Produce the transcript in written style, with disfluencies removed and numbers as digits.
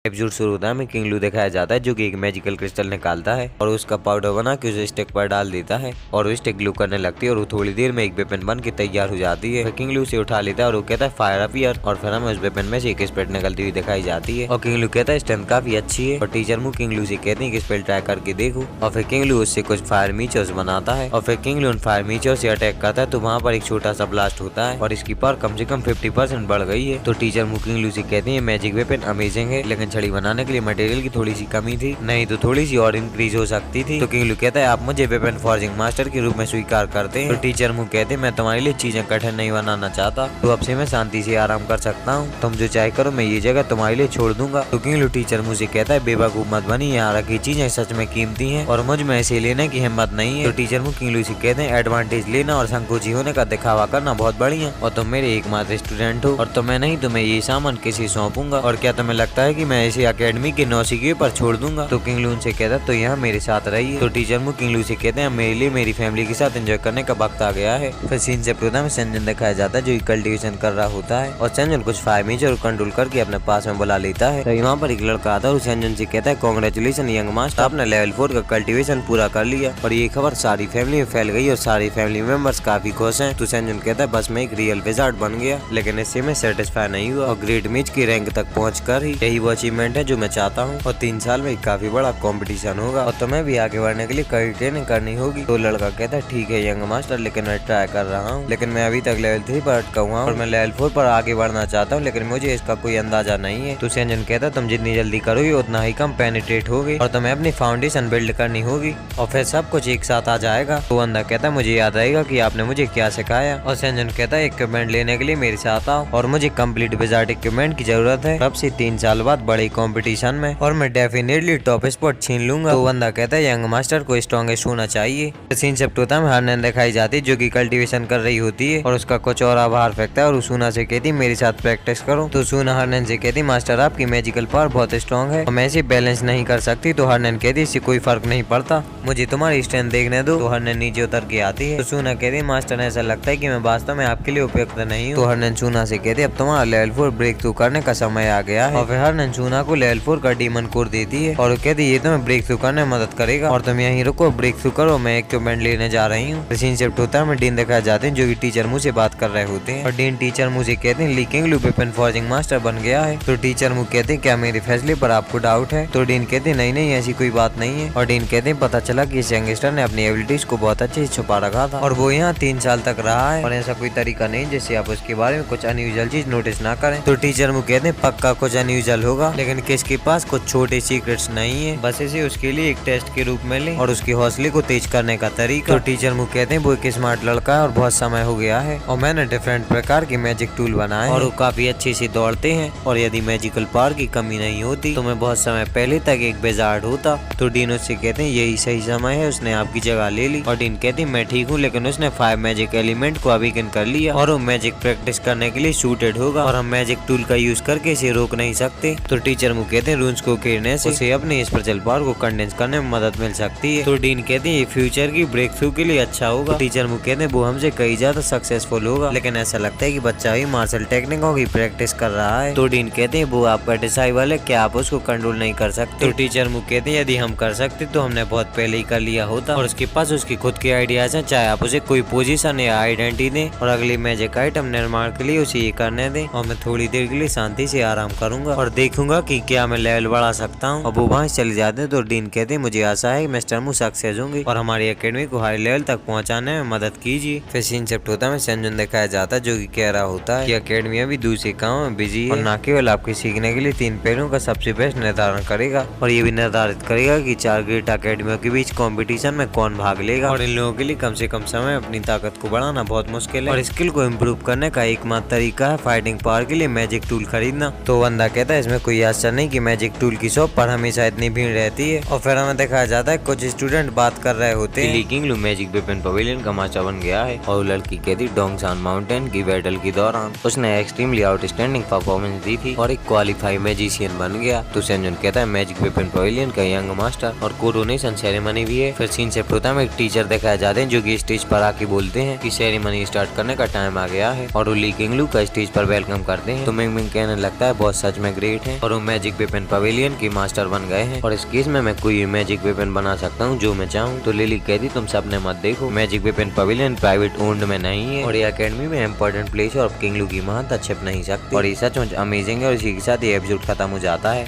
Episode शुरू होता है में किंग लू दिखाया जाता है जो कि एक मैजिकल क्रिस्टल निकालता है और उसका पाउडर बना के उसे स्टिक पर डाल देता है और वो स्टिक ग्लू करने लगती है और वो थोड़ी देर में एक वेपन बन के तैयार हो जाती है। फिर किंग लू उसे उठा लेता है और वो कहता है फायर अप ईयर और फिर हमें उस वेपन में से एक स्प्रेड निकलती हुई दिखाई जाती है और किंग लू कहता है स्ट्रेंथ काफी अच्छी है और टीचर मू किंग लू से कहते हैं कि स्पेल ट्राई करके देखो और फिर किंग लू उससे कुछ फायर मीचर्स बनाता है और फिर किंग लू उन फायर मीचर से अटैक करता है तो वहाँ पर एक छोटा सा ब्लास्ट होता है और इसकी पावर कम से कम 50% बढ़ गई है। तो टीचर मू किंग लू से कहते हैं मैजिक वेपन अमेजिंग है लेकिन छड़ी बनाने के लिए मटेरियल की थोड़ी सी कमी थी, नहीं तो थोड़ी सी और इंक्रीज हो सकती थी। तो किंग लू कहता है आप मुझे वेपन फॉर्जिंग मास्टर के रूप में स्वीकार करते हैं। तो टीचर मू कहते हैं मैं तुम्हारे लिए चीजें कठिन नहीं बनाना चाहता, तो अब से मैं शांति से आराम कर सकता हूँ, तुम जो चाहे करो, मैं ये जगह तुम्हारे लिए छोड़ दूंगा। तो किंग लू टीचर मू से कहता है बेवकूफ मत बनी, यहाँ रखी चीजें सच में कीमती है और मुझ में इसे लेने की हिम्मत नहीं है। तो टीचर मू किंग लू से कहते हैं एडवांटेज लेना और संकोची होने का दिखावा करना बहुत बढ़िया और तुम मेरे एकमात्र स्टूडेंट हो और तुम्हें नहीं तुम्हें ये सामान किसी सौंपूंगा और क्या तुम्हें लगता है कि मैं इसे अकेडमी के नौसिखिए पर छोड़ दूंगा। तो किंग लू से कहता है तो यहाँ मेरे साथ रहिए। तो टीचर मू किंग लू से कहते हैं मेरे लिए मेरी फैमिली के साथ एंजॉय करने का वक्त आ गया है। फिर सीन से प्रोग्राम में सेंजन दिखाया जाता है जो कल्टिवेशन कर रहा होता है और सेंजन कुछ फायर मेजर कंट्रोल करके अपने पास में बुला लेता है। तो यहाँ पर एक लड़का आता है और सेंजन से कहता है कांग्रेचुलेशन यंग मास्टर, आपने लेवल 4 का कल्टिवेशन पूरा कर लिया और ये खबर सारी फैमिली में फैल गई और सारी फैमिली मेंबर्स काफी खुश हैं। तो सेंजन कहता है बस मैं एक रियल विजार्ड बन गया, लेकिन इससे मैं सेटिस्फाई नहीं हुआ और ग्रेट मेज की रैंक तक पहुंचकर ही यही वो अचीवमेंट है जो मैं चाहता हूँ और 3 साल में काफी बड़ा कंपटीशन होगा और तुम्हें भी आगे बढ़ने के लिए कड़ी ट्रेनिंग करनी होगी। तो लड़का कहता है ठीक है यंग मास्टर, लेकिन मैं ट्राई कर रहा हूँ, लेकिन मैं अभी तक लेवल 3 पर अटका हुआ और मैं लेवल 4 पर आगे बढ़ना चाहता हूँ, लेकिन मुझे इसका कोई अंदाजा नहीं है। तो सेंजन कहता है तुम जितनी जल्दी करोगे उतना ही कम पेनिट्रेट होगी और तुम्हें अपनी फाउंडेशन बिल्ड करनी होगी और फिर सब कुछ एक साथ आ जाएगा। तो अंधा कहता है मुझे याद आएगा कि आपने मुझे क्या सिखाया और सेंजन कहता है इक्विपमेंट लेने के लिए मेरे साथ आओ और मुझे कंप्लीट विजार्ड इक्विपमेंट की जरूरत है अब से 3 साल बाद बड़े कंपटीशन में और मैं डेफिनेटली टॉप स्पॉट छीन लूंगा। तो बंदा कहता है यंग मास्टर को स्ट्रॉन्गेस्ट होना चाहिए। सीन सेप्टोता में हरनैन दिखाई जाती है जो कि कल्टीवेशन कर रही होती है और उसका कुछ और बाहर फेंकता है और सूना से कहती मेरे साथ प्रैक्टिस करो। तो सूना हरनैन से कहती मास्टर आपकी मैजिकल पावर बहुत स्ट्रॉन्ग है और मैं इसे बैलेंस नहीं कर सकती। तो हरनैन कहती इससे कोई फर्क नहीं पड़ता, मुझे तुम्हारी स्ट्रेंथ देखने दो। तो हरनैन नीचे उतर के आती है। तो सूना कहती मास्टर ऐसा लगता है कि मैं वास्तव में आपके लिए उपयुक्त नहीं हूँ। तो हरनैन सूना से कहती अब तुम्हारा लेवल 4 ब्रेक थ्रू करने का समय आ गया है और फिर हरनैन सूना को लेवल 4 का डीमन कोर देती है और कहती ये तुम्हें ब्रेक थ्रू करने में मदद करेगा और तुम यहीं रुको, ब्रेक थ्रू करो, मैं इक्विपमेंट लेने जा रही हूँ। सीन शिफ्ट होता है में डीन दिखाए जाते हैं जो कि टीचर मुँह से बात कर रहे होते हैं और डीन टीचर मुँह से कहते हैं लीकिंग लू वेपन फॉर्जिंग मास्टर बन गया है। तो टीचर मुँह कहते हैं क्या मेरे फैसले पर आपको डाउट है? तो डीन कहते हैं नहीं ऐसी कोई बात नहीं है और डीन कहते हैं पता चला कि इस यंगस्टर ने अपनी एबिलिटीज को बहुत अच्छे से छुपा रखा था और वो यहाँ 3 साल तक रहा है और ऐसा कोई तरीका नहीं जिससे आप उसके बारे में कुछ अनयूजुअल चीज नोटिस ना करें। तो टीचर मुँह कहते हैं पक्का कुछ अनयूजुअल होगा, लेकिन किसके पास कुछ छोटे सीक्रेट्स नहीं है, बस इसे उसके लिए एक टेस्ट के रूप में ले और उसके हौसले को तेज करने का तरीका। तो टीचर मुँह कहते हैं वो एक स्मार्ट लड़का है और बहुत समय हो गया है और मैंने डिफरेंट प्रकार के मैजिक टूल बनाए और वो काफी अच्छे से दौड़ते हैं और यदि मैजिकल पावर की कमी नहीं होती तो मैं बहुत समय पहले तक एक विजार्ड होता। तो डीन उससे कहते हैं यही सही समय है, उसने आपकी जगह ले ली और डीन कहती है मैं ठीक हूँ, लेकिन उसने 5 मैजिक एलिमेंट को अवेकन कर लिया और वो मैजिक प्रैक्टिस करने के लिए सूटेड होगा और हम मैजिक टूल का यूज करके इसे रोक नहीं सकते। तो टीचर मुँह कहते हैं रून्स को घेरने से उसे अपने स्पेशल पावर को कंडेंस करने में मदद मिल सकती है। तो डीन कहते हैं ये फ्यूचर की ब्रेक थ्रू के लिए अच्छा होगा। तो टीचर मुँह कहते हैं वो हमसे कई ज्यादा सक्सेसफुल होगा, लेकिन ऐसा लगता है कि बच्चा ही मार्शल टेक्निकों की प्रैक्टिस कर रहा है। तो डीन कहते हैं वो आपका डिसाइबल है, क्या आप उसको कंट्रोल नहीं कर सकते? तो टीचर मुँह कहते हैं यदि हम कर सकते तो हमने बहुत पहले ही कर लिया होता और उसके पास उसकी खुद के आइडियाज हैं, चाहे आप उसे कोई पोजीशन या आइडेंटिटी दें और अगली मैजिक आइटम निर्माण के लिए उसे ये करने दें और मैं थोड़ी देर के लिए शांति से आराम करूंगा और देखूंगा कि क्या मैं लेवल बढ़ा सकता हूँ। और वो वहाँ चले जाते हैं। तो डीन कहते हैं मुझे आशा है मिस्टर मू सक्सेस होंगे और हमारी एकेडमी को हाई लेवल तक पहुँचाने में मदद कीजिए। फिर सीन शिफ्ट होता है सेंजन दिखाया जाता है जो कि कह रहा होता है कि एकेडमी अभी दूसरे काम में बिजी है और न केवल आपके सीखने के लिए 3 पहलुओं का सबसे बेस्ट निर्धारण करेगा और ये भी निर्धारित करेगा कि 4 ग्रेट अकेडमियों के बीच कंपटीशन में कौन भाग लेगा और इन लोगों के लिए कम से कम समय अपनी ताकत को बढ़ाना बहुत मुश्किल है और स्किल को इम्प्रूव करने का एकमात्र तरीका है फाइटिंग पावर के लिए मैजिक टूल खरीदना। तो बंदा कहता है इसमें कोई आश्चर्य नहीं कि मैजिक टूल की शॉप पर हमेशा इतनी भीड़ रहती है और फिर हमें दिखाया जाता है कुछ स्टूडेंट बात कर रहे होते हैं लीकिंग लू मैजिक वेपन पवेलियन का मास्टर बन गया है और लड़की कहती डोंगसान माउंटेन की बैटल के दौरान उसने एक्सट्रीमली आउटस्टैंडिंग परफॉर्मेंस दी थी और एक क्वालिफाइड मैजिशियन बन गया। तो सेंजन कहता है मैजिक वेपन पवेलियन का यंग मास्टर और कोरोनेशन सेरेमनी भी है। फिर सीन शिफ्ट होता है एक टीचर दिखाए जाते हैं जो कि स्टेज पर आके बोलते हैं कि सेरेमनी स्टार्ट करने का टाइम आ गया है और वो लीकिंग लू का स्टेज पर वेलकम करते हैं। तो मिंग मिंग कहने लगता है बहुत सच में ग्रेट है और दोनों मैजिक वेपन पवेलियन की मास्टर बन गए हैं और इस केस में मैं कोई मैजिक वेपन बना सकता हूँ जो मैं चाहूँ। तो लिली कहती तुम सपने मत देखो, magic weapon pavilion private owned में नहीं है और ये अकेडमी में इम्पोर्टेंट प्लेस है और किंग लू की महानता छिप नहीं सकती। और ये सच में अमेजिंग है और इसी के साथ ये एपिसोड खत्म हो जाता है।